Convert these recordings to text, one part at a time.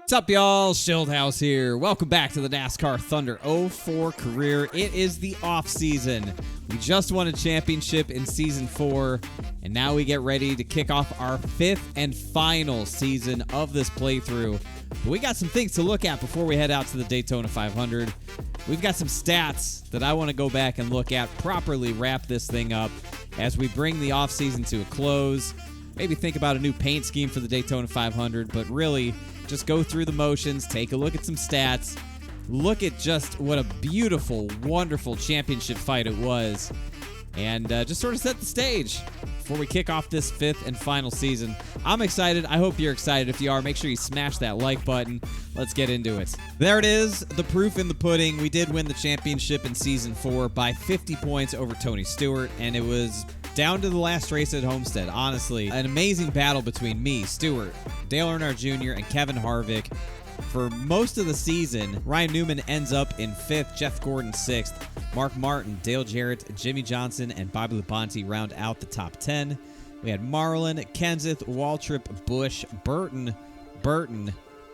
What's up, y'all? Schildhouse here. Welcome back to the NASCAR Thunder 04 career. It is the off season. We just won a championship in Season 4, and now we get ready to kick off our 5th and final season of this playthrough. But we got some things to look at before we head out to the Daytona 500. We've got some stats that I want to go back and look at, properly wrap this thing up as we bring the off season to a close. Maybe think about a new paint scheme for the Daytona 500, but really just go through the motions, take a look at some stats, look at just what a beautiful, wonderful championship fight it was, and just sort of set the stage before we kick off this 5th and final season. I'm excited. I hope you're excited. If you are, make sure you smash that like button. Let's get into it. There it is, the proof in the pudding. We did win the championship in Season 4 by 50 points over Tony Stewart, and it was down to the last race at Homestead. Honestly, an amazing battle between me, Stewart, Dale Earnhardt Jr., and Kevin Harvick. For most of the season, Ryan Newman ends up in 5th, Jeff Gordon 6th, Mark Martin, Dale Jarrett, Jimmy Johnson, and Bobby Labonte round out the top 10. We had Marlin, Kenseth, Waltrip, Busch, Burton,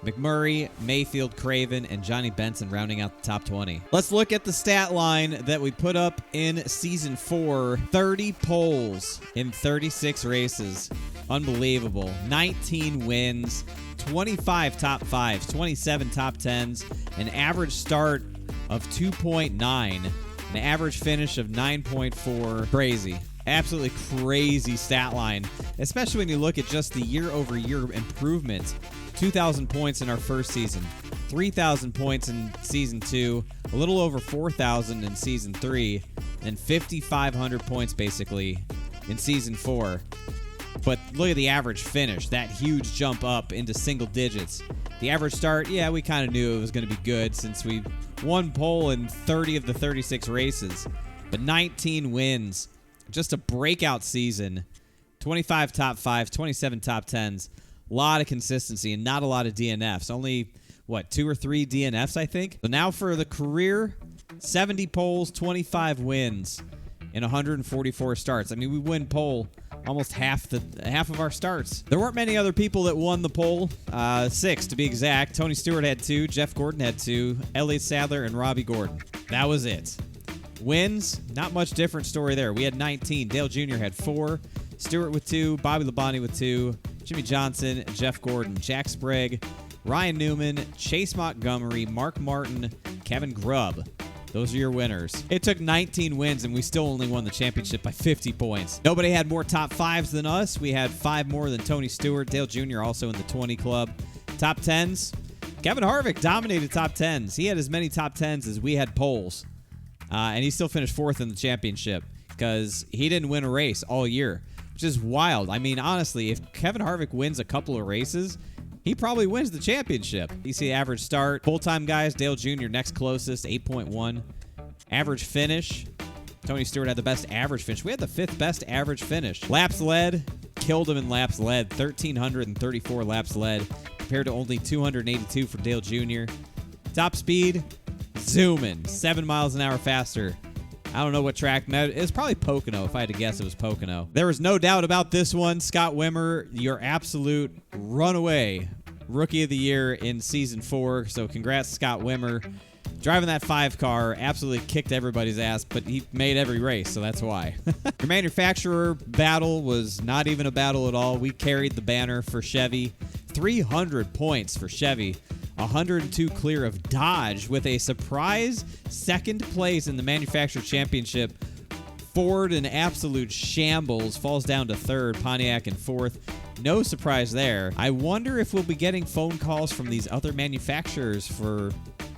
McMurray, Mayfield, Craven, and Johnny Benson rounding out the top 20. Let's look at the stat line that we put up in Season 4. 30 poles in 36 races. Unbelievable. 19 wins, 25 top 5s, 27 top 10s, an average start of 2.9, an average finish of 9.4. Crazy. Absolutely crazy stat line, especially when you look at just the year-over-year improvement. 2,000 points in our first season, 3,000 points in Season 2, a little over 4,000 in Season 3, and 5,500 points basically in Season 4. But look at the average finish, that huge jump up into single digits. The average start, yeah, we kind of knew it was going to be good since we won pole in 30 of the 36 races. But 19 wins, just a breakout season, 25 top 5s, 27 top 10s. A lot of consistency and not a lot of DNFs. Only, 2 or 3 DNFs, I think? So now for the career, 70 poles, 25 wins in 144 starts. I mean, we win pole almost half of our starts. There weren't many other people that won the pole. 6 to be exact. Tony Stewart had 2, Jeff Gordon had 2, Elliott Sadler, and Robbie Gordon. That was it. Wins, not much different story there. We had 19. Dale Jr. had 4. Stewart with 2, Bobby Labonte with 2, Jimmy Johnson, Jeff Gordon, Jack Sprague, Ryan Newman, Chase Montgomery, Mark Martin, Kevin Grubb. Those are your winners. It took 19 wins, and we still only won the championship by 50 points. Nobody had more top 5s than us. We had 5 more than Tony Stewart. Dale Jr. also in the 20 club. Top 10s. Kevin Harvick dominated top 10s. He had as many top 10s as we had poles. And he still finished 4th in the championship because he didn't win a race all year, which is wild. I mean, honestly, if Kevin Harvick wins a couple of races, he probably wins the championship. You see the average start. Full-time guys, Dale Jr. next closest, 8.1. Average finish. Tony Stewart had the best average finish. We had the 5th best average finish. Laps led. Killed him in laps led. 1,334 laps led compared to only 282 for Dale Jr. Top speed. Zooming. 7 miles an hour faster. I don't know what track. It was probably Pocono. If I had to guess, it was Pocono. There was no doubt about this one. Scott Wimmer, your absolute runaway Rookie of the Year in Season 4. So congrats, Scott Wimmer. Driving that 5 car, absolutely kicked everybody's ass, but he made every race, so that's why. Your manufacturer battle was not even a battle at all. We carried the banner for Chevy. 300 points for Chevy. 102 clear of Dodge with a surprise 2nd place in the manufacturer championship. Ford in absolute shambles, falls down to 3rd, Pontiac in 4th. No surprise there. I wonder if we'll be getting phone calls from these other manufacturers for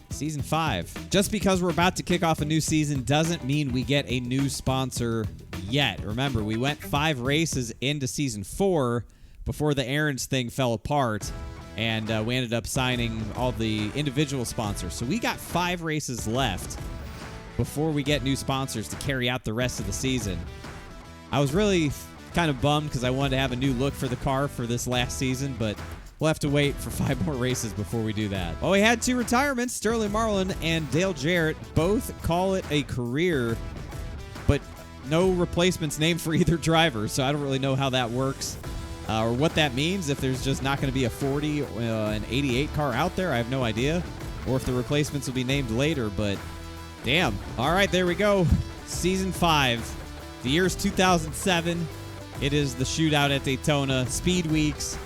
Season 5. Just because we're about to kick off a new season doesn't mean we get a new sponsor yet. Remember, we went 5 races into Season 4 before the Aaron's thing fell apart. And we ended up signing all the individual sponsors. So we got 5 races left before we get new sponsors to carry out the rest of the season. I was really kind of bummed because I wanted to have a new look for the car for this last season, but we'll have to wait for 5 more races before we do that. Well, we had 2 retirements. Sterling Marlin and Dale Jarrett both call it a career, but no replacements named for either driver, so I don't really know how that works. Or what that means, if there's just not going to be a 40, an 88 car out there, I have no idea. Or if the replacements will be named later, but damn. All right, there we go. Season 5. The year's 2007. It is the Shootout at Daytona. Speed Weeks.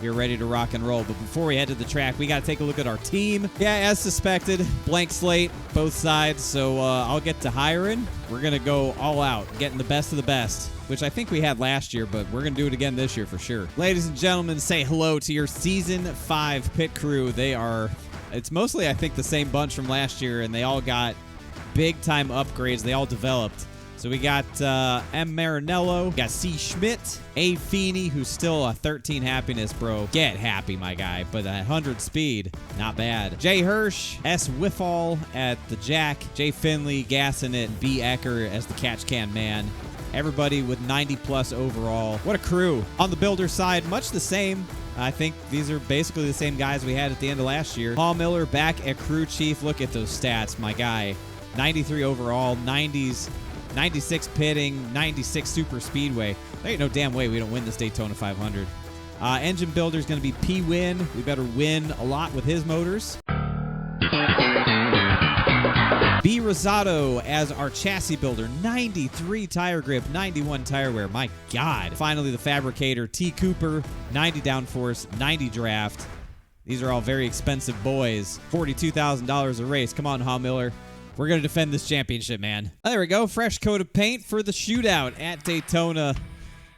We're ready to rock and roll. But before we head to the track, we got to take a look at our team. Yeah, as suspected, blank slate, both sides. So I'll get to hiring. We're going to go all out, getting the best of the best, which I think we had last year, but we're going to do it again this year for sure. Ladies and gentlemen, say hello to your Season 5 pit crew. It's mostly, I think, the same bunch from last year, and they all got big-time upgrades. They all developed. So we got M. Marinello, got C. Schmidt, A. Feeney, who's still a 13 happiness, bro. Get happy, my guy. But 100 speed, not bad. J. Hirsch, S. Wiffall at the jack, J. Finley gassing it, B. Ecker as the catch can man. Everybody with 90-plus overall. What a crew. On the builder side, much the same. I think these are basically the same guys we had at the end of last year. Paul Miller back at crew chief. Look at those stats, my guy. 93 overall, 90s. 96 pitting, 96 super speedway. There ain't no damn way we don't win this Daytona 500. Engine builder is going to be P-Win. We better win a lot with his motors. B. Rosado as our chassis builder. 93 tire grip, 91 tire wear. My God. Finally, the fabricator, T. Cooper. 90 downforce, 90 draft. These are all very expensive boys. $42,000 a race. Come on, Ha Miller. We're going to defend this championship, man. Oh, there we go. Fresh coat of paint for the Shootout at Daytona.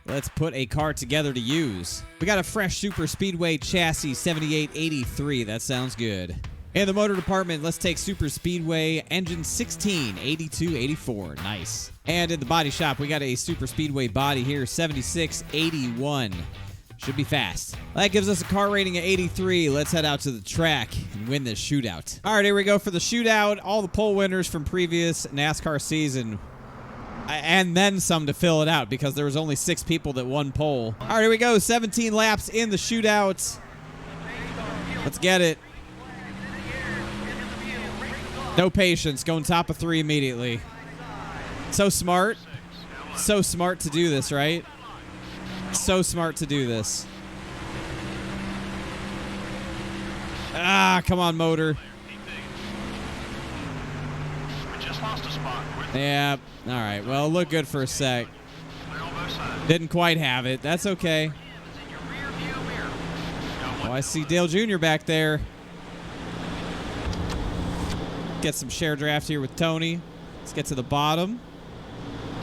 Let's put a car together to use. We got a fresh super speedway chassis, 7883. That sounds good. In the motor department, let's take super speedway engine 168284. Nice. And in the body shop, we got a super speedway body here, 7681. Should be fast. That gives us a car rating of 83. Let's head out to the track and win this Shootout. All right, here we go for the Shootout. All the pole winners from previous NASCAR season. And then some to fill it out because there was only 6 people that won pole. All right, here we go. 17 laps in the Shootout. Let's get it. No patience. Going top of 3 immediately. So smart. So smart to do this, right? So smart to do this. Ah, come on, motor. Yeah, all right. Well, it looked good for a sec. Didn't quite have it. That's okay. Oh, I see Dale Jr. back there. Get some share draft here with Tony. Let's get to the bottom.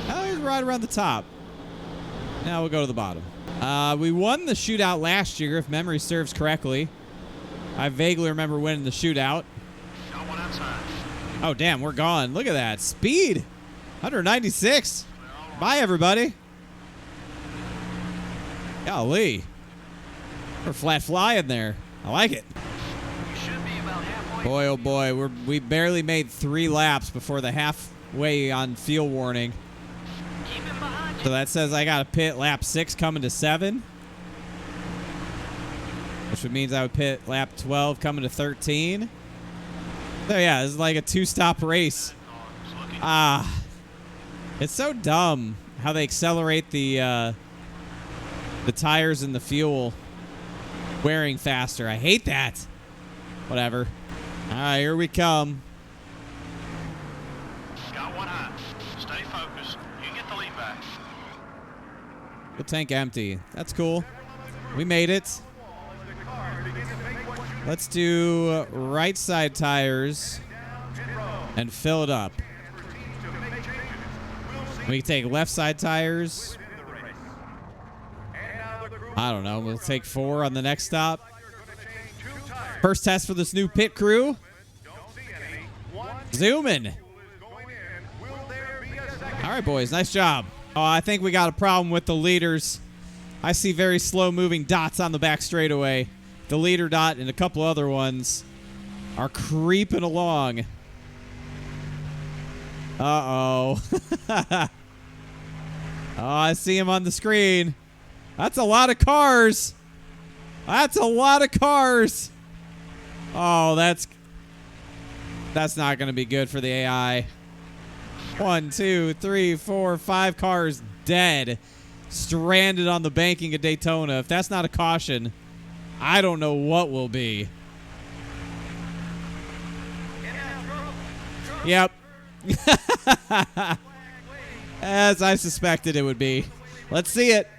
Oh, he's right around the top. Now we'll go to the bottom. We won the Shootout last year, if memory serves correctly. I vaguely remember winning the Shootout. Oh, damn, we're gone. Look at that. Speed. 196. Bye, everybody. Golly. We're flat flying there. I like it. Boy, oh boy. We barely made 3 laps before the halfway on fuel warning. So that says I got to pit lap 6 coming to 7. Which means I would pit lap 12 coming to 13. So yeah, this is like a 2-stop race. It's so dumb how they accelerate the tires and the fuel wearing faster. I hate that. Whatever. All right, here we come. Got one high. Stay focused. You get the lead back. The tank empty. That's cool. We made it. Let's do right side tires and fill it up. We can take left side tires. I don't know. We'll take 4 on the next stop. First test for this new pit crew. Zooming. All right, boys. Nice job. Oh, I think we got a problem with the leaders. I see very slow-moving dots on the back straightaway. The leader dot and a couple other ones are creeping along. Uh-oh. Oh, I see him on the screen. That's a lot of cars. That's a lot of cars. Oh, that's not going to be good for the AI. 1, 2, 3, 4, 5 cars dead. stranded on the banking of Daytona. If that's not a caution, I don't know what will be. Yep. As I suspected it would be. Let's see it.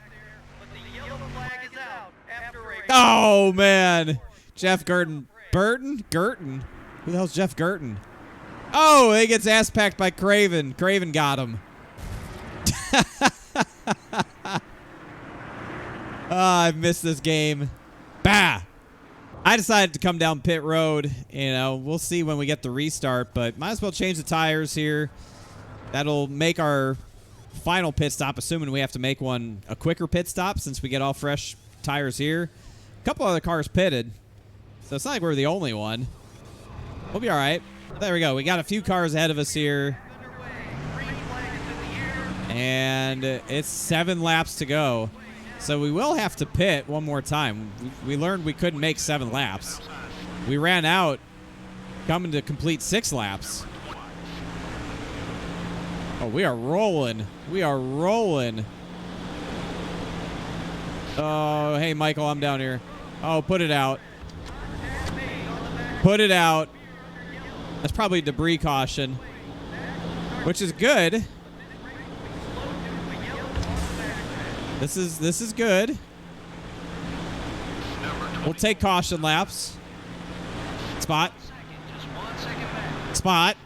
Oh, man. Jeff Gurton. Gurton? Who the hell's Jeff Gurton? Oh, he gets ass packed by Craven. Craven got him. Oh, I've missed this game. Bah! I decided to come down pit road. You know, we'll see when we get the restart, but might as well change the tires here. That'll make our final pit stop, assuming we have to make one a quicker pit stop since we get all fresh tires here. A couple other cars pitted, so it's not like we're the only one. We'll be all right. There we go. We got a few cars ahead of us here. And it's 7 laps to go. So we will have to pit one more time. We learned we couldn't make 7 laps. We ran out coming to complete 6 laps. Oh, we are rolling. We are rolling. Oh, hey, Michael, I'm down here. Oh, put it out. Put it out. That's probably debris caution, which is good. This is good. We'll take caution laps. Spot. Spot.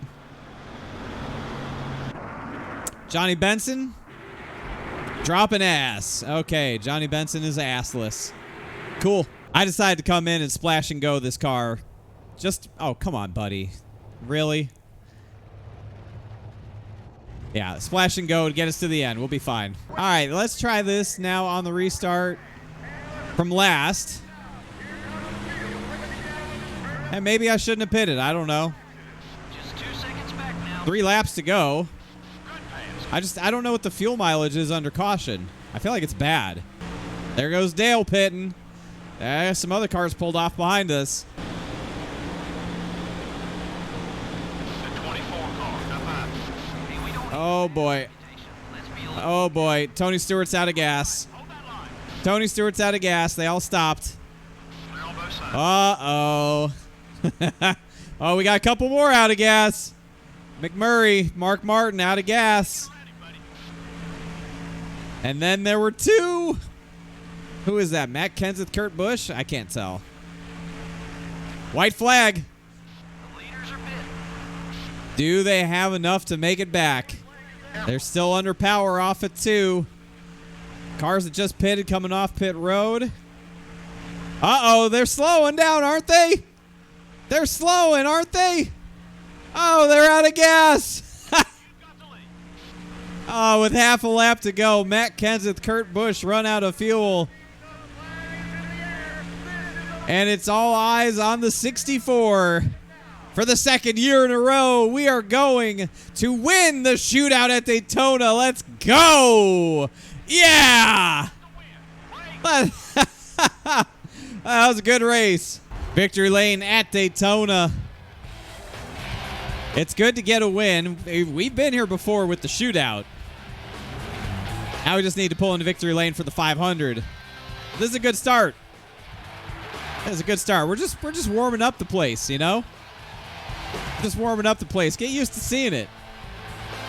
Johnny Benson. Dropping ass. Okay, Johnny Benson is assless. Cool. I decided to come in and splash and go this car. Just, oh, come on, buddy. Really? Yeah, splash and go to get us to the end. We'll be fine. All right, let's try this now on the restart from last. And maybe I shouldn't have pitted. I don't know. Just 2 seconds back now. 3 laps to go. I don't know what the fuel mileage is under caution. I feel like it's bad. There goes Dale pitting. Some other cars pulled off behind us. Oh, boy. Oh, boy. Tony Stewart's out of gas. Tony Stewart's out of gas. They all stopped. Uh-oh. Oh, we got a couple more out of gas. McMurray, Mark Martin out of gas. And then there were 2. Who is that? Matt Kenseth, Kurt Busch? I can't tell. White flag. Do they have enough to make it back? They're still under power off at 2. Cars that just pitted coming off pit road. Uh-oh, they're slowing down, aren't they? They're slowing, aren't they? Oh, they're out of gas. Oh, with half a lap to go, Matt Kenseth, Kurt Busch run out of fuel. And it's all eyes on the 64. For the 2nd year in a row, we are going to win the shootout at Daytona. Let's go! Yeah! That was a good race. Victory lane at Daytona. It's good to get a win. We've been here before with the shootout. Now we just need to pull into victory lane for the 500. This is a good start. This is a good start. We're just warming up the place, you know? Just warming up the place. Get used to seeing it.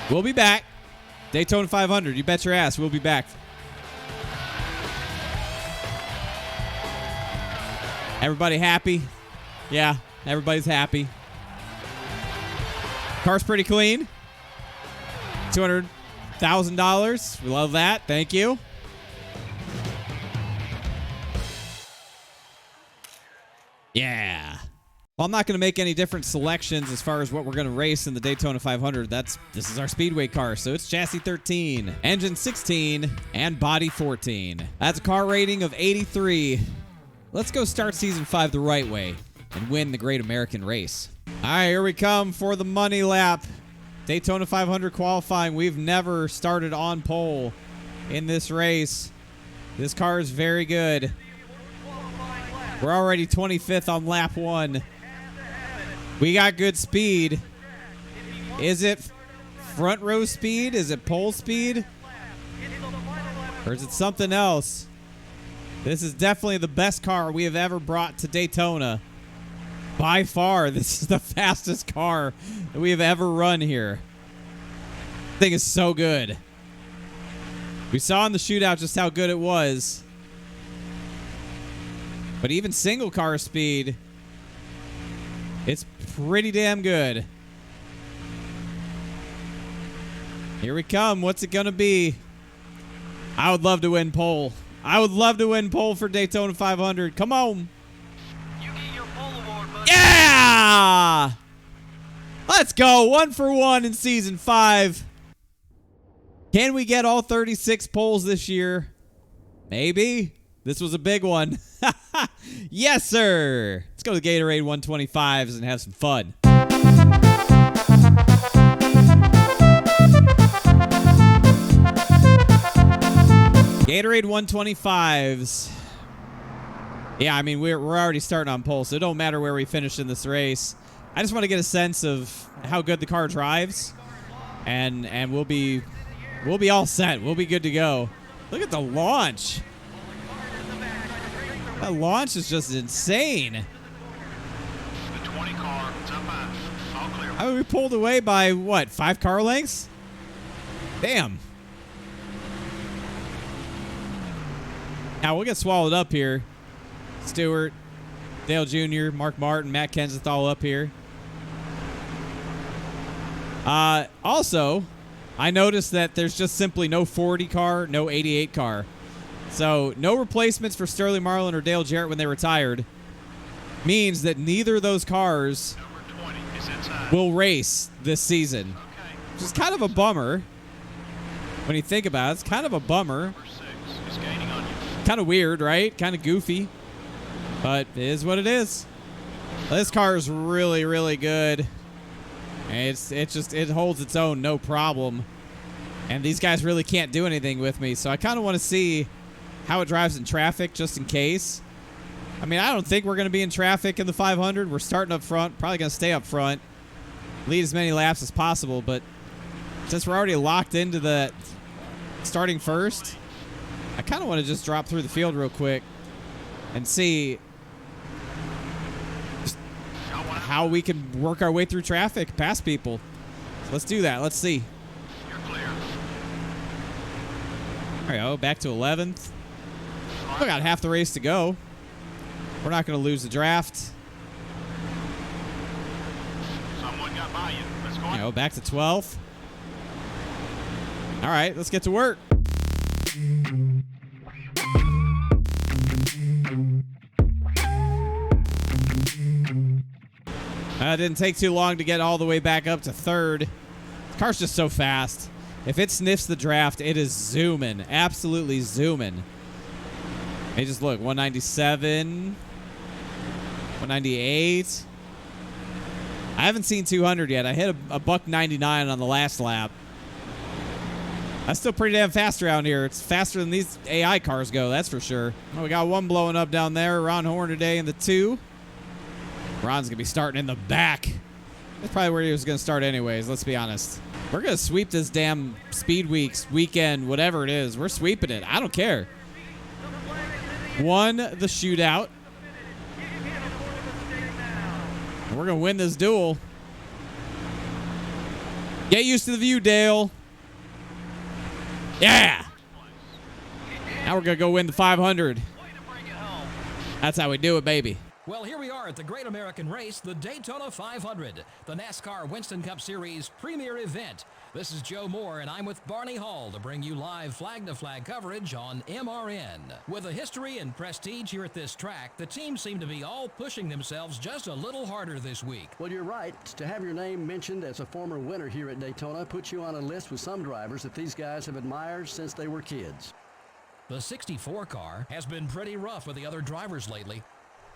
We'll be back. Daytona 500. You bet your ass. We'll be back. Everybody happy? Yeah, everybody's happy. Car's pretty clean. $200,000. We love that. Thank you. Yeah. Well, I'm not going to make any different selections as far as what we're going to race in the Daytona 500. This is our speedway car, so it's chassis 13, engine 16, and body 14. That's a car rating of 83. Let's go start season 5 the right way and win the Great American Race. All right, here we come for the money lap. Daytona 500 qualifying. We've never started on pole in this race. This car is very good. We're already 25th on lap 1. We got good speed. Is it front row speed? Is it pole speed? Or is it something else? This is definitely the best car we have ever brought to Daytona. By far, this is the fastest car that we have ever run here. This thing is so good. We saw in the shootout just how good it was. But even single car speed, it's pretty damn good. Here we come. What's it going to be? I would love to win pole. I would love to win pole for Daytona 500. Come on. You get your pole award, buddy. Yeah! Let's go. 1 for 1 in season 5. Can we get all 36 poles this year? Maybe. This was a big one. Yes, sir. Let's go to Gatorade 125s and have some fun. Gatorade 125s. Yeah, I mean, we're already starting on pole, so it don't matter where we finish in this race. I just want to get a sense of how good the car drives, and we'll be all set. We'll be good to go. Look at the launch. That launch is just insane. The 20 car, it's up high. All clear. I mean, we pulled away by, what, 5 car lengths? Damn. Now, we'll get swallowed up here. Stewart, Dale Jr., Mark Martin, Matt Kenseth all up here. Also, I noticed that there's just simply no 40 car, no 88 car. So, no replacements for Sterling Marlin or Dale Jarrett when they retired. Means that neither of those cars Number 20 is inside. will race this season. Okay. Which is kind of a bummer. When you think about it, it's kind of a bummer. Number 6 is gaining on you. Kind of weird, right? Kind of goofy. But it is what it is. This car is really, really good. And it holds its own, no problem. And these guys really can't do anything with me. So I kind of want to see how it drives in traffic just in case. I mean, I don't think we're going to be in traffic in the 500. We're starting up front. Probably going to stay up front. Lead as many laps as possible. But since we're already locked into the starting first, I kind of want to just drop through the field real quick and see how we can work our way through traffic past people. So let's do that. Let's see. You're clear. There we go. Back to 11th. We got half the race to go. We're not going to lose the draft. Someone got by you. Let's go You on. know, back to 12th. All right, let's get to work. It didn't take too long to get all the way back up to 3rd. The car's just so fast. If it sniffs the draft, it is zooming. Absolutely zooming. Hey, just look. 197. 198. I haven't seen 200 yet. I hit a buck 99 on the last lap. That's still pretty damn fast around here. It's faster than these AI cars go, that's for sure. Oh, we got one blowing up down there. Ron Horn today in the 2. Ron's going to be starting in the back. That's probably where he was going to start anyways, let's be honest. We're going to sweep this damn Speed Weeks, weekend, whatever it is. We're sweeping it. I don't care. Won the shootout. And we're going to win this duel. Get used to the view, Dale. Yeah. Now we're going to go win the 500. That's how we do it, baby. Well, here we are at the Great American Race, the Daytona 500, the NASCAR Winston Cup Series premier event. This is Joe Moore, and I'm with Barney Hall to bring you live flag-to-flag coverage on MRN. With a history and prestige here at this track, the teams seem to be all pushing themselves just a little harder this week. Well, you're right. To have your name mentioned as a former winner here at Daytona puts you on a list with some drivers that these guys have admired since they were kids. The 64 car has been pretty rough with the other drivers lately.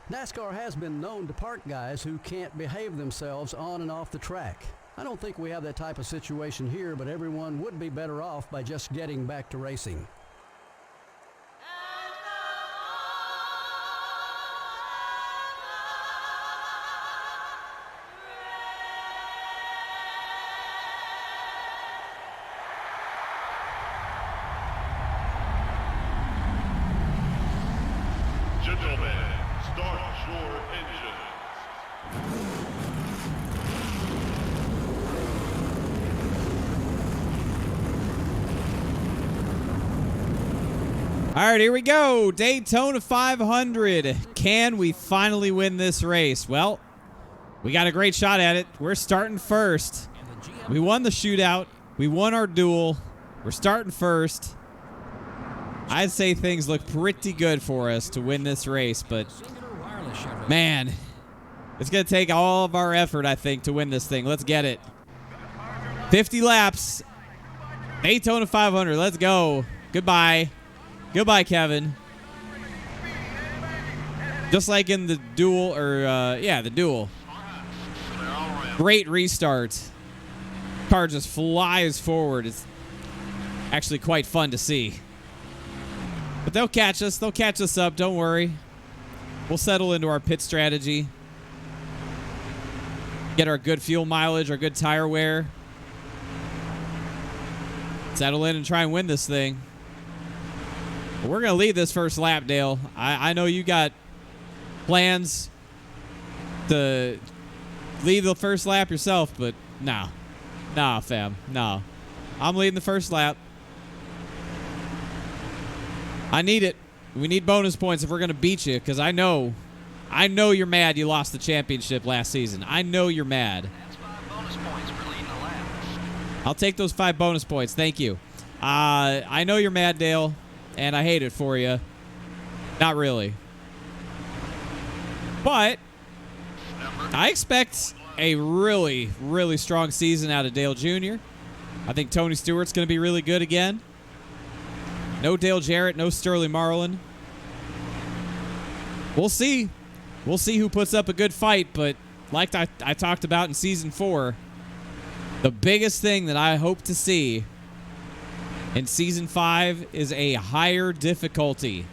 NASCAR has been known to park guys who can't behave themselves on and off the track. I don't think we have that type of situation here, but everyone would be better off by just getting back to racing. All right, here we go. Daytona 500. Can we finally win this race? Well, we got a great shot at it. We're starting first. We won the shootout. We won our duel. We're starting first. I'd say things look pretty good for us to win this race, but man, it's going to take all of our effort, I think, to win this thing. Let's get it. 50 laps. Daytona 500. Let's go. Goodbye. Goodbye, Kevin. Just like in the duel, the duel. Great restart. Car just flies forward. It's actually quite fun to see. But they'll catch us. They'll catch us up. Don't worry. We'll settle into our pit strategy. Get our good fuel mileage, our good tire wear. Settle in and try and win this thing. But we're going to lead this first lap, Dale. I know you got plans to lead the first lap yourself, but no. Nah, fam. No. I'm leading the first lap. I need it. We need bonus points if we're going to beat you, because I know you're mad you lost the championship last season. I know you're mad. That's 5 bonus points for leading the lap. I'll take those 5 bonus points. Thank you. I know you're mad, Dale, and I hate it for you. Not really. But I expect a really, really strong season out of Dale Jr. I think Tony Stewart's going to be really good again. No Dale Jarrett, no Sterling Marlin. We'll see. We'll see who puts up a good fight, but like I talked about in Season 4, the biggest thing that I hope to see in Season 5 is a higher difficulty.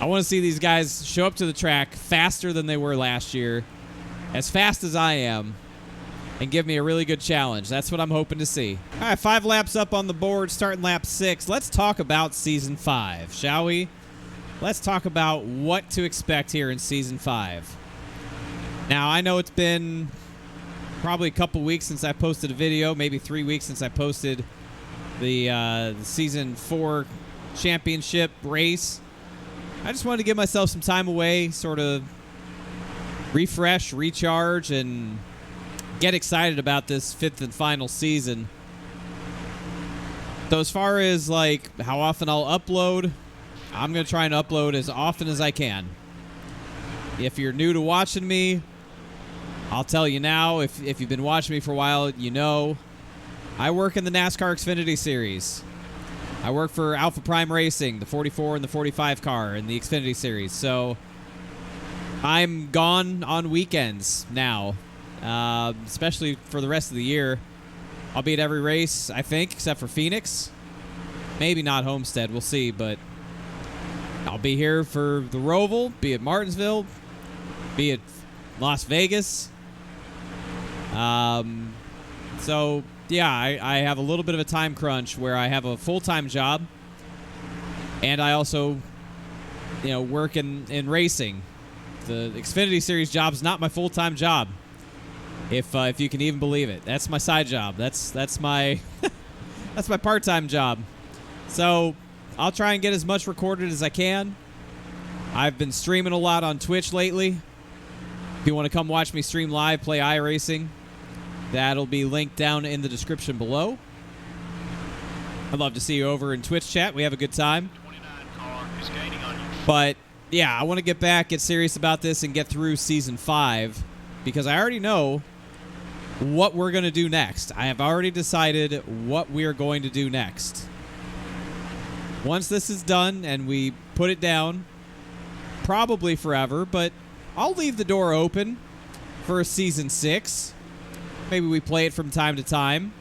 I want to see these guys show up to the track faster than they were last year, as fast as I am, and give me a really good challenge. That's what I'm hoping to see. All right, 5 laps up on the board, starting lap 6. Let's talk about Season 5, shall we? Let's talk about what to expect here in Season 5. Now, I know it's been probably a couple weeks since I posted a video, maybe 3 weeks since I posted the Season 4 championship race. I just wanted to give myself some time away, sort of refresh, recharge, and get excited about this 5th and final season. So as far as like how often I'll upload, I'm going to try and upload as often as I can. If you're new to watching me, I'll tell you now. If you've been watching me for a while, you know I work in the NASCAR Xfinity Series. I work for Alpha Prime Racing, the 44 and the 45 car in the Xfinity Series. So I'm gone on weekends now. Especially for the rest of the year. I'll be at every race, I think, except for Phoenix. Maybe not Homestead, we'll see, but I'll be here for the Roval, be at Martinsville, be at Las Vegas. So, yeah, I have a little bit of a time crunch where I have a full-time job, and I also, work in racing. The Xfinity Series job is not my full-time job. If you can even believe it. That's my side job. That's my that's my part-time job. So I'll try and get as much recorded as I can. I've been streaming a lot on Twitch lately. If you want to come watch me stream live, play iRacing, that'll be linked down in the description below. I'd love to see you over in Twitch chat. We have a good time. 29 car is gaining on you. But yeah, I want to get back, get serious about this, and get through Season 5 because I already know what we're going to do next. I have already decided what we are going to do next. Once this is done and we put it down, probably forever, but I'll leave the door open for a Season 6. Maybe we play it from time to time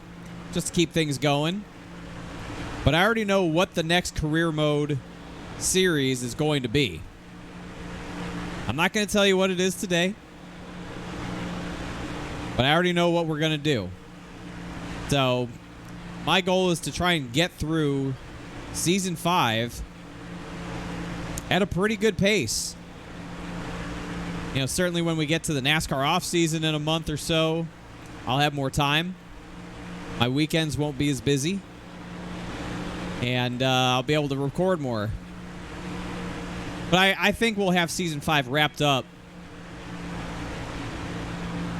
just to keep things going. But I already know what the next career mode series is going to be. I'm not going to tell you what it is today. But I already know what we're going to do. So, my goal is to try and get through Season 5 at a pretty good pace. Certainly when we get to the NASCAR off-season in a month or so, I'll have more time. My weekends won't be as busy. and I'll be able to record more. But I think we'll have Season 5 wrapped up,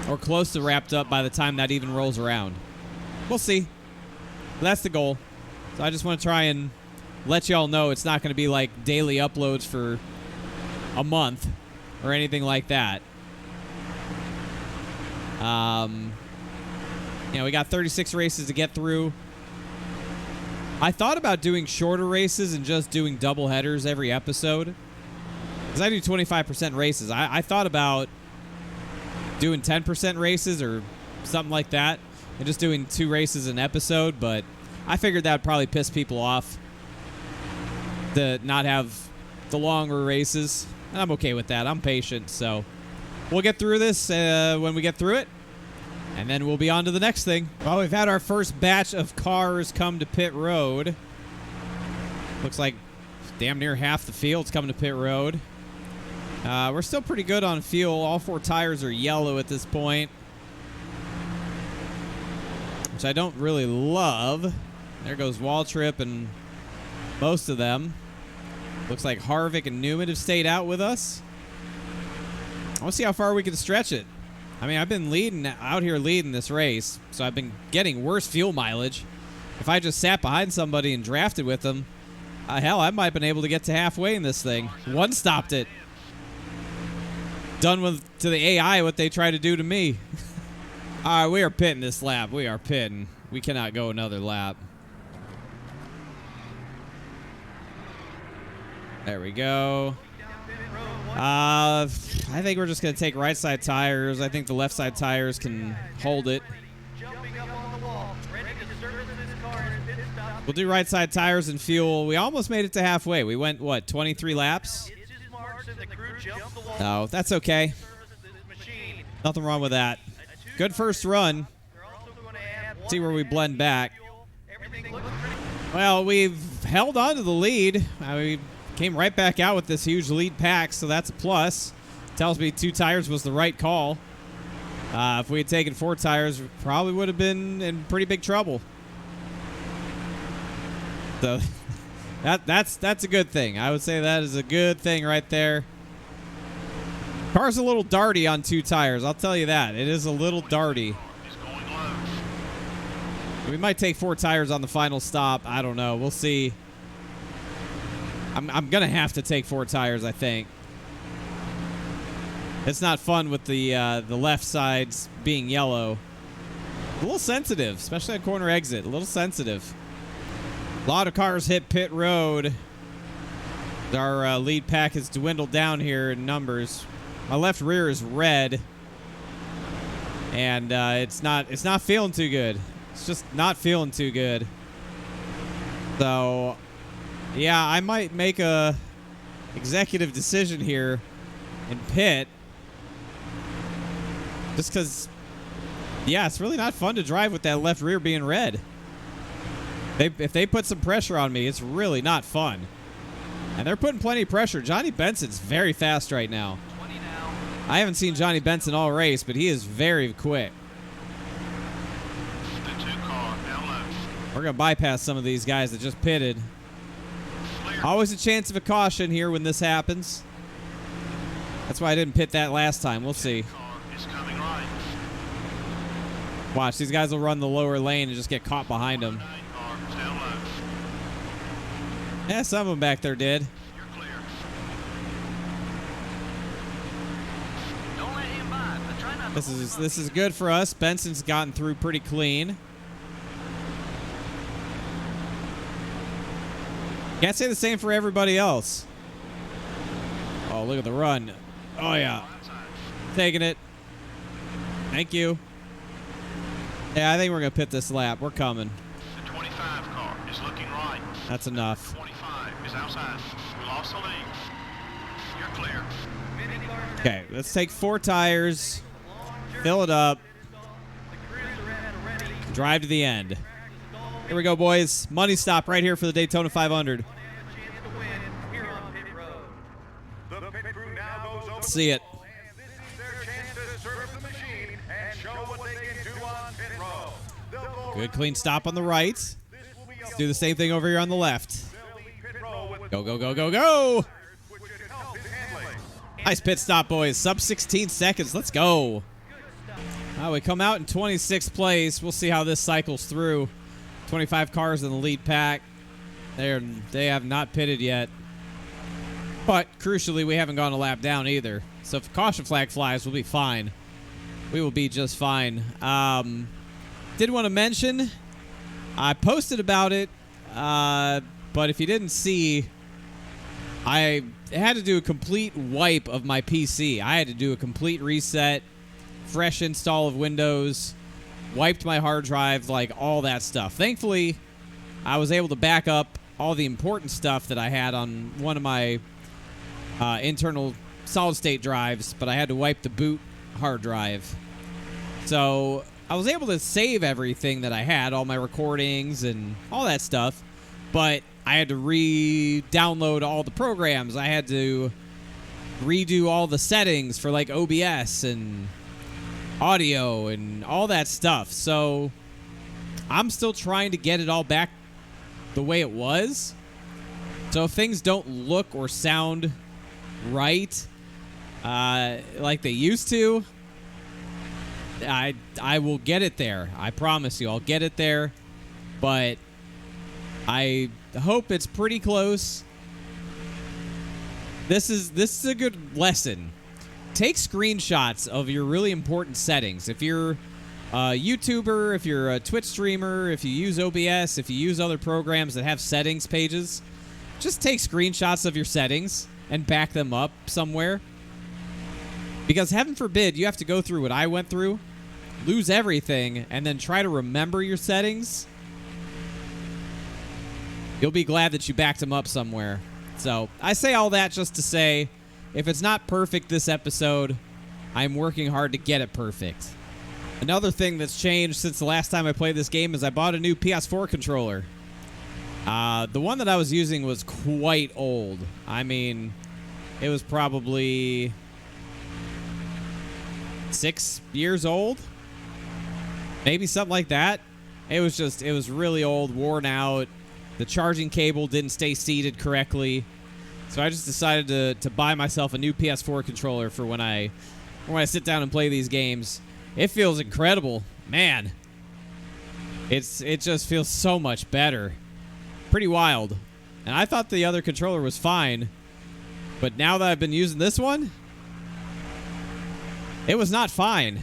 or close to wrapped up by the time that even rolls around. We'll see. But that's the goal. So I just want to try and let y'all know it's not going to be like daily uploads for a month or anything like that. We got 36 races to get through. I thought about doing shorter races and just doing double headers every episode, because I do 25% races. I thought about doing 10% races or something like that and just doing 2 races an episode, but I figured that would probably piss people off to not have the longer races. And I'm okay with that. I'm patient, so we'll get through this when we get through it, and then we'll be on to the next thing. Well, we've had our first batch of cars come to pit road. Looks like damn near half the field's coming to pit road. We're still pretty good on fuel. All 4 tires are yellow at this point, which I don't really love. There goes Waltrip and most of them. Looks like Harvick and Newman have stayed out with us. I want to see how far we can stretch it. I mean, I've been out here leading this race, so I've been getting worse fuel mileage. If I just sat behind somebody and drafted with them, hell, I might have been able to get to halfway in this thing. One stopped it. Done with to the AI what they try to do to me. All right, we are pitting this lap. We are pitting. We cannot go another lap. There we go. I think we're just going to take right side tires. I think the left side tires can hold it. We'll do right side tires and fuel. We almost made it to halfway. We went, what, 23 laps? No, that's okay. Nothing wrong with that. Good first run. See where we blend back. Well, we've held on to the lead. We came right back out with this huge lead pack, so that's a plus. Tells me 2 tires was the right call. If we had taken 4 tires, we probably would have been in pretty big trouble. So that's a good thing. I would say that is a good thing right there. Car's a little darty on 2 tires. I'll tell you that. It is a little darty. We might take 4 tires on the final stop. I don't know. We'll see. I'm going to have to take 4 tires, I think. It's not fun with the left sides being yellow. A little sensitive, especially at corner exit. A little sensitive. A lot of cars hit pit road. Our lead pack has dwindled down here in numbers. My left rear is red, and it's not feeling too good. It's just not feeling too good. So, yeah, I might make a executive decision here and pit, just because, yeah, it's really not fun to drive with that left rear being red. If they put some pressure on me, it's really not fun. And they're putting plenty of pressure. Johnny Benson's very fast right now. I haven't seen Johnny Benson all race, but he is very quick. We're going to bypass some of these guys that just pitted. Always a chance of a caution here when this happens. That's why I didn't pit that last time. We'll see. Watch, these guys will run the lower lane and just get caught behind them. Yeah, some of them back there did. This is good for us. Benson's gotten through pretty clean. Can't say the same for everybody else. Oh, look at the run. Oh, yeah. Taking it. Thank you. Yeah, I think we're going to pit this lap. We're coming. The 25 car is looking right. That's enough. 25 is outside. We lost the lead. You're clear. Okay, let's take 4 tires. Fill it up. Drive to the end. Here we go, boys. Money stop right here for the Daytona 500. Let's see it. Good clean stop on the right. Let's do the same thing over here on the left. Go, go, go, go, go. Nice pit stop, boys. Sub 16 seconds. Let's go. We come out in 26th place. We'll see how this cycles through. 25 cars in the lead pack. They have not pitted yet. But, crucially, we haven't gone a lap down either. So if the caution flag flies, we'll be fine. We will be just fine. Did want to mention, I posted about it, but if you didn't see, I had to do a complete wipe of my PC. I had to do a complete reset, fresh install of Windows, wiped my hard drive, like all that stuff. Thankfully, I was able to back up all the important stuff that I had on one of my internal solid-state drives, but I had to wipe the boot hard drive. So I was able to save everything that I had, all my recordings and all that stuff, but I had to re-download all the programs. I had to redo all the settings for like OBS and audio and all that stuff. So I'm still trying to get it all back the way it was. So if things don't look or sound right like they used to, I will get it there. I promise you, I'll get it there. But I hope it's pretty close. This is a good lesson. Take screenshots of your really important settings. If you're a YouTuber, if you're a Twitch streamer, if you use OBS, if you use other programs that have settings pages, just take screenshots of your settings and back them up somewhere. Because heaven forbid you have to go through what I went through, lose everything, and then try to remember your settings. You'll be glad that you backed them up somewhere. So I say all that just to say, if it's not perfect this episode, I'm working hard to get it perfect. Another thing that's changed since the last time I played this game is I bought a new PS4 controller. The one that I was using was quite old. I mean, it was probably 6 years old, maybe something like that. It was really old, worn out. The charging cable didn't stay seated correctly. So I just decided to buy myself a new PS4 controller for when I sit down and play these games. It feels incredible. Man, it just feels so much better. Pretty wild. And I thought the other controller was fine, but now that I've been using this one, it was not fine.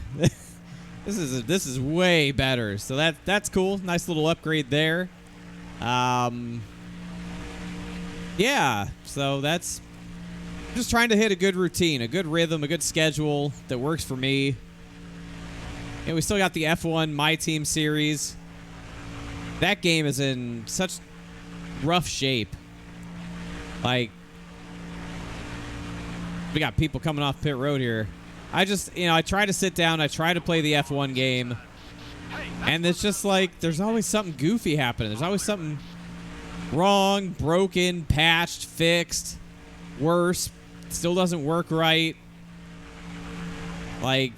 This is way better. So that's cool. Nice little upgrade there. Yeah, so that's just trying to hit a good routine, a good rhythm, a good schedule that works for me. And we still got the F1 My Team series. That game is in such rough shape. Like, we got people coming off pit road here. I try to sit down, I try to play the F1 game, and it's just like there's always something goofy happening. There's always something wrong, broken, patched, fixed, worse, still doesn't work right. Like,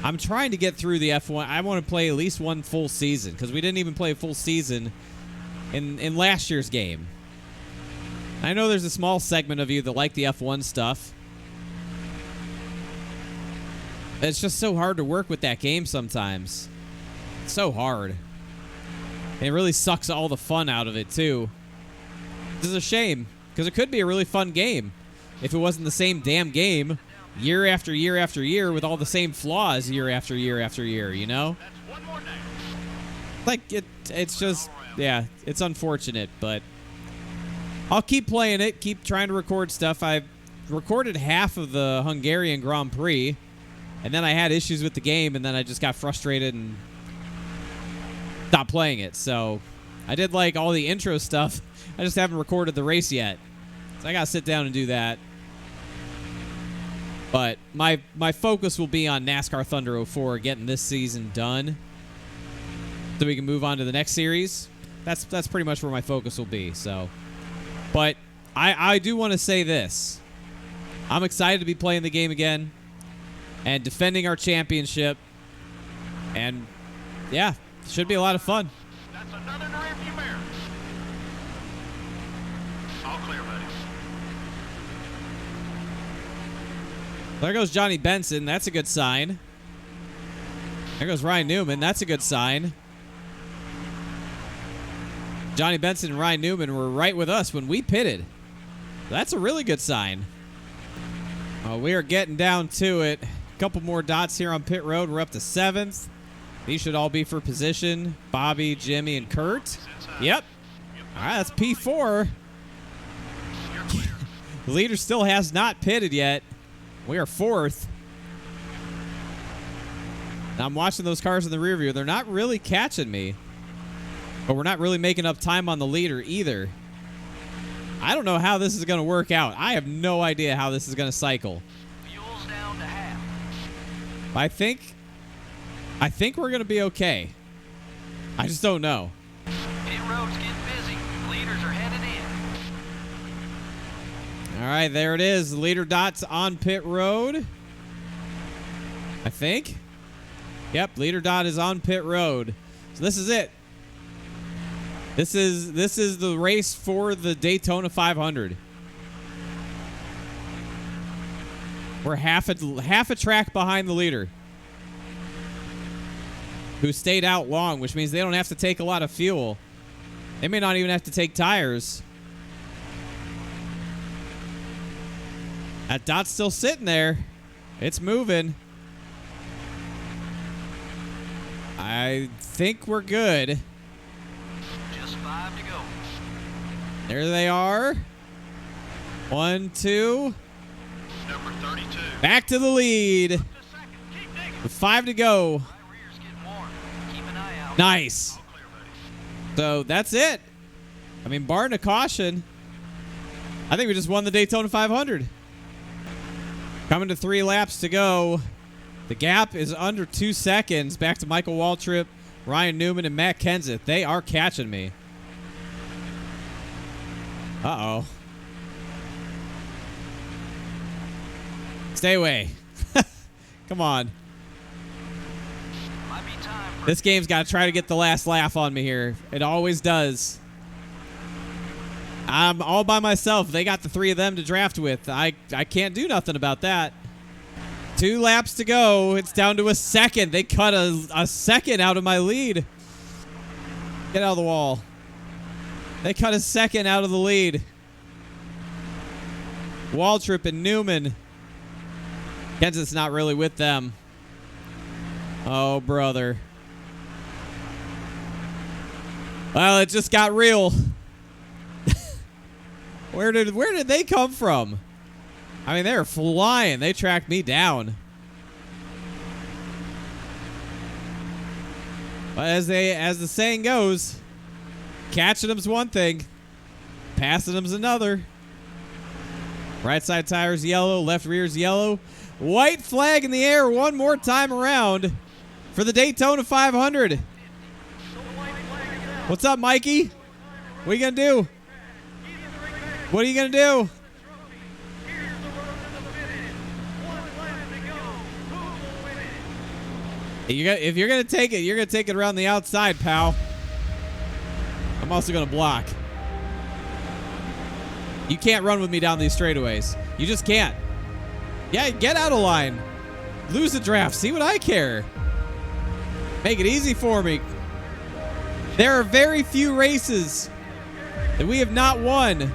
I'm trying to get through the F1. I want to play at least one full season, because we didn't even play a full season in last year's game. I know there's a small segment of you that like the F1 stuff. It's just so hard to work with that game sometimes. It's so hard. And it really sucks all the fun out of it, too. This is a shame, because it could be a really fun game if it wasn't the same damn game year after year after year with all the same flaws year after year after year, you know? Like, it's just, yeah, it's unfortunate, but I'll keep playing it, keep trying to record stuff. I've recorded half of the Hungarian Grand Prix, and then I had issues with the game, and then I just got frustrated and stopped playing it. So I did like all the intro stuff. I just haven't recorded the race yet. So I got to sit down and do that. But my focus will be on NASCAR Thunder 04, getting this season done so we can move on to the next series. That's pretty much where my focus will be. So, but I do want to say this. I'm excited to be playing the game again and defending our championship. And, yeah, should be a lot of fun. That's another in the rearview mirror. All clear, buddy. There goes Johnny Benson. That's a good sign. There goes Ryan Newman. That's a good sign. Johnny Benson and Ryan Newman were right with us when we pitted. That's a really good sign. We are getting down to it. A couple more dots here on pit road. We're up to 7th. These should all be for position. Bobby, Jimmy, and Kurt. Yep. All right, that's P4. The leader still has not pitted yet. We are 4th. Now I'm watching those cars in the rear view. They're not really catching me. But we're not really making up time on the leader either. I don't know how this is going to work out. I have no idea how this is going to cycle. Fuel's down to half. I think we're going to be okay. I just don't know. Pit road's getting busy. Leaders are headed in. All right, there it is. The leader dots on pit road. I think. Yep, leader dot is on pit road. So this is it. This is the race for the Daytona 500. We're half a track behind the leader, who stayed out long, which means they don't have to take a lot of fuel. They may not even have to take tires. That dot's still sitting there. It's moving. I think we're good. Just 5 to go. There they are. 1, 2. Number 32. Back to the lead. Just a second. Keep digging. With 5 to go. Right rear's getting warm. Keep an eye out. Nice. All clear, buddy. So that's it. I mean, barring a caution, I think we just won the Daytona 500. Coming to 3 laps to go. The gap is under 2 seconds. Back to Michael Waltrip, Ryan Newman, and Matt Kenseth. They are catching me. Uh-oh. Stay away. Come on. Might be time for This game's got to try to get the last laugh on me here. It always does. I'm all by myself. They got the 3 of them to draft with. I can't do nothing about that. 2 laps to go. It's down to a second. They cut a second out of my lead. Get out of the wall. They cut a second out of the lead. Waltrip and Newman. Kenseth's not really with them. Oh, brother. Well, it just got real. Where did they come from? I mean, they were flying. They tracked me down. But as the saying goes, catching them's one thing, passing them's another. Right side tire's yellow, left rear's yellow. White flag in the air one more time around for the Daytona 500. What's up, Mikey? What are you going to do? What are you going to do? If you're going to take it, you're going to take it around the outside, pal. I'm also going to block. You can't run with me down these straightaways. You just can't. Yeah, get out of line. Lose the draft. See what I care. Make it easy for me. There are very few races that we have not won.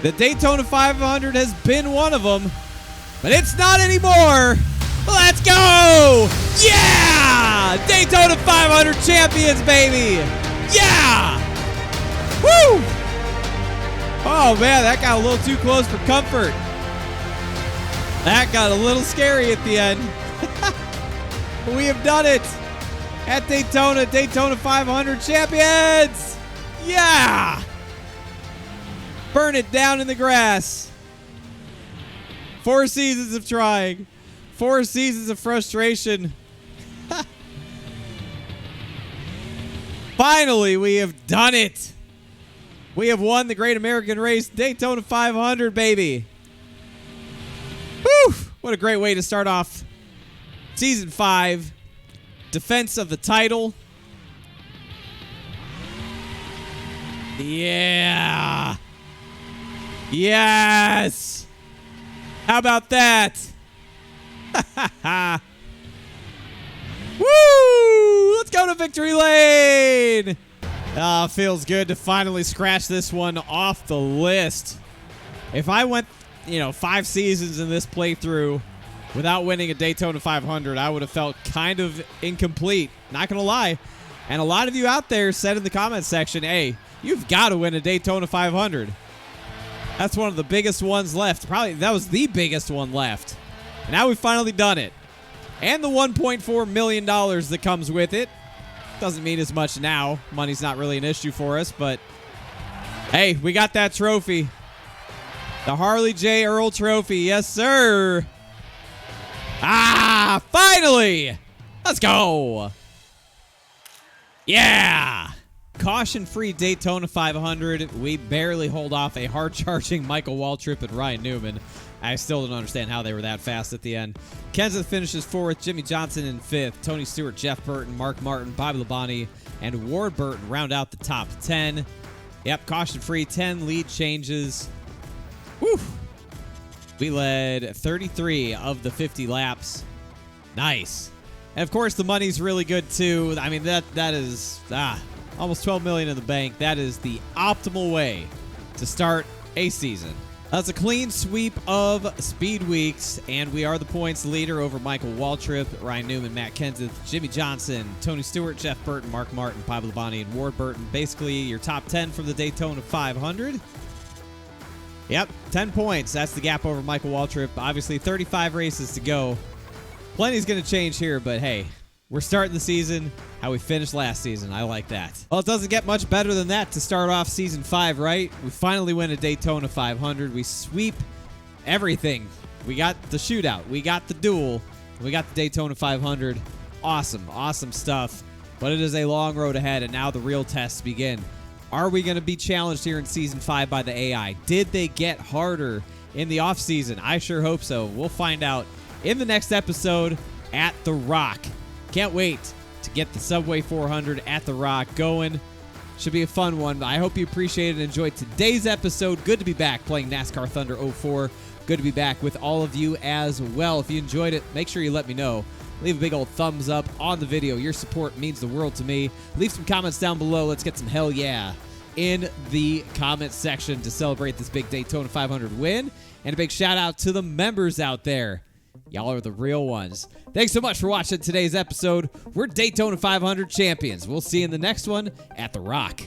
The Daytona 500 has been one of them, but it's not anymore. Let's go! Yeah! Daytona 500 champions, baby! Yeah! Woo! Oh, man, that got a little too close for comfort. That got a little scary at the end. But we have done it at Daytona. Daytona 500 champions! Yeah! Burn it down in the grass. 4 seasons of trying. 4 seasons of frustration. Finally, we have done it. We have won the Great American Race, Daytona 500, baby. Whew! What a great way to start off Season 5. defense of the title. Yeah. Yes. How about that? Woo! Let's go to victory lane. Feels good to finally scratch this one off the list. If I went, 5 seasons in this playthrough without winning a Daytona 500, I would have felt kind of incomplete. Not going to lie. And a lot of you out there said in the comments section, hey, you've got to win a Daytona 500. That's one of the biggest ones left. Probably that was the biggest one left. And now we've finally done it. And the $1.4 million that comes with it. Doesn't mean as much now. Money's not really an issue for us, but hey, we got that trophy. The Harley J. Earl Trophy. Yes, sir. Finally. Let's go. Yeah. Caution-free Daytona 500. We barely hold off a hard-charging Michael Waltrip and Ryan Newman. I still don't understand how they were that fast at the end. Kenseth finishes 4th, Jimmy Johnson in 5th, Tony Stewart, Jeff Burton, Mark Martin, Bobby Labonte, and Ward Burton round out the top 10. Yep, caution-free, 10 lead changes. Woo! We led 33 of the 50 laps. Nice. And, of course, the money's really good, too. I mean, that is almost $12 million in the bank. That is the optimal way to start a season. That's a clean sweep of speed weeks, and we are the points leader over Michael Waltrip, Ryan Newman, Matt Kenseth, Jimmy Johnson, Tony Stewart, Jeff Burton, Mark Martin, Bobby Labonte, and Ward Burton. Basically, your top 10 from the Daytona 500. Yep, 10 points. That's the gap over Michael Waltrip. Obviously, 35 races to go. Plenty's going to change here, but hey, we're starting the season how we finished last season. I like that. Well, it doesn't get much better than that to start off season 5, right? We finally win a Daytona 500. We sweep everything. We got the shootout. We got the duel. We got the Daytona 500. Awesome, awesome stuff. But it is a long road ahead, and now the real tests begin. Are we going to be challenged here in season 5 by the AI? Did they get harder in the offseason? I sure hope so. We'll find out in the next episode at The Rock. Can't wait to get the Subway 400 at The Rock going. Should be a fun one. I hope you appreciated and enjoyed today's episode. Good to be back playing NASCAR Thunder 04. Good to be back with all of you as well. If you enjoyed it, make sure you let me know. Leave a big old thumbs up on the video. Your support means the world to me. Leave some comments down below. Let's get some hell yeah in the comment section to celebrate this big Daytona 500 win. And a big shout out to the members out there. Y'all are the real ones. Thanks so much for watching today's episode. We're Daytona 500 champions. We'll see you in the next one at The Rock.